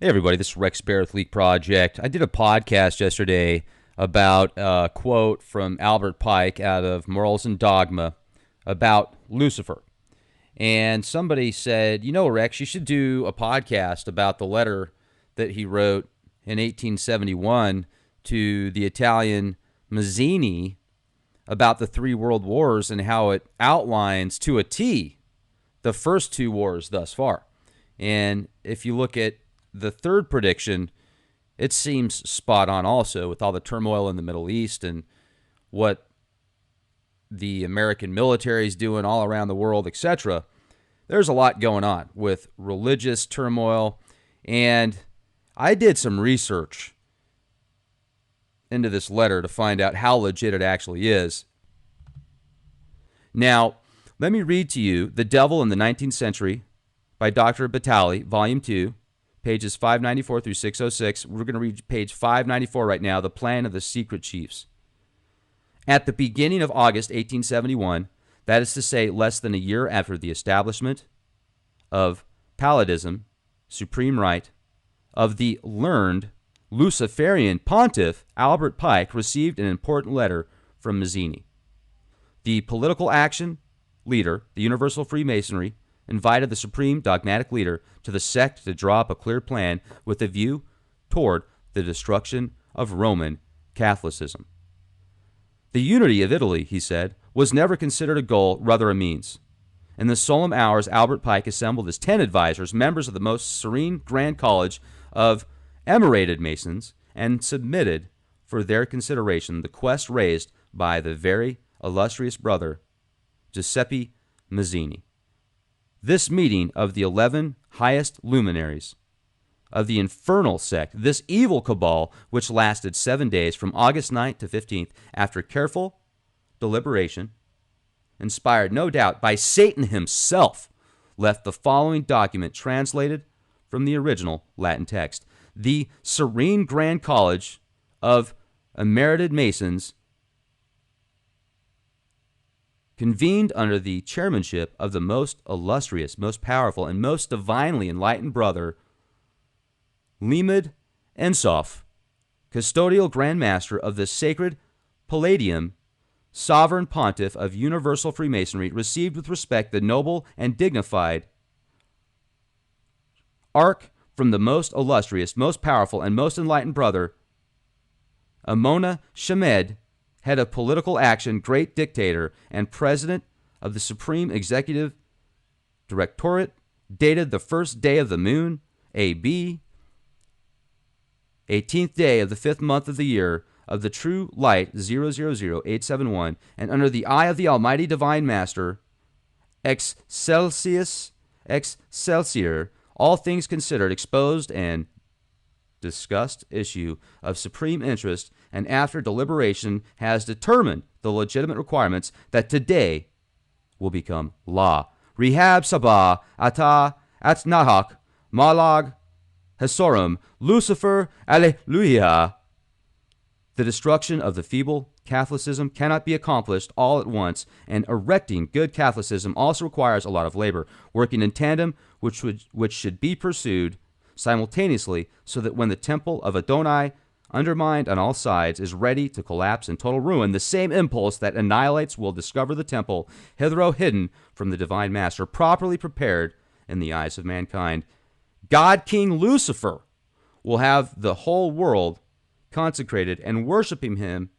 Hey everybody, this is Rex Barrett Leak Project. I did a podcast yesterday about a quote from Albert Pike out of Morals and Dogma about Lucifer. And somebody said, Rex, you should do a podcast about the letter that he wrote in 1871 to the Italian Mazzini about the three world wars and how it outlines to a T the first two wars thus far. And if you look at the third prediction, it seems spot on also, with all the turmoil in the Middle East and what the American military is doing all around the world, etc. There's a lot going on with religious turmoil. And I did some research into this letter to find out how legit it actually is. Now, let me read to you The Devil in the 19th Century by Dr. Batali, Volume 2, pages 594 through 606. We're going to read page 594 right now, The Plan of the Secret Chiefs. At the beginning of August 1871, that is to say, less than a year after the establishment of Palladism, supreme right, of the learned Luciferian pontiff Albert Pike received an important letter from Mazzini. The political action leader, the Universal Freemasonry, invited the supreme dogmatic leader to the sect to draw up a clear plan with a view toward the destruction of Roman Catholicism. The unity of Italy, he said, was never considered a goal, rather a means. In the solemn hours, Albert Pike assembled his 10 advisors, members of the most serene Grand College of emirated Masons, and submitted for their consideration the quest raised by the very illustrious brother Giuseppe Mazzini. This meeting of the 11 highest luminaries of the infernal sect, this evil cabal, which lasted 7 days from August 9th to 15th, after careful deliberation, inspired no doubt by Satan himself, left the following document translated from the original Latin text. The Serene Grand College of Emerited Masons, convened under the chairmanship of the most illustrious, most powerful, and most divinely enlightened brother, Limud Ensof, custodial Grand Master of the Sacred Palladium, sovereign pontiff of universal Freemasonry, received with respect the noble and dignified ark from the most illustrious, most powerful, and most enlightened brother, Amona Shamed, head of political action, great dictator, and president of the Supreme Executive Directorate, dated the first day of the moon, A.B., 18th day of the 5th month of the year of the true light 000871, and under the eye of the Almighty Divine Master, Excelsius Excelsior, all things considered, exposed and discussed issue of supreme interest, and after deliberation has determined the legitimate requirements that today will become law. Rehab Sabah Ata Atnahak Malag Hesorum Lucifer Alleluia. The destruction of the feeble Catholicism cannot be accomplished all at once, and erecting good Catholicism also requires a lot of labor, working in tandem, which should be pursued simultaneously, so that when the temple of Adonai, undermined on all sides, is ready to collapse in total ruin, the same impulse that annihilates will discover the temple, hitherto hidden from the divine master, properly prepared in the eyes of mankind. God King Lucifer will have the whole world consecrated and worshiping him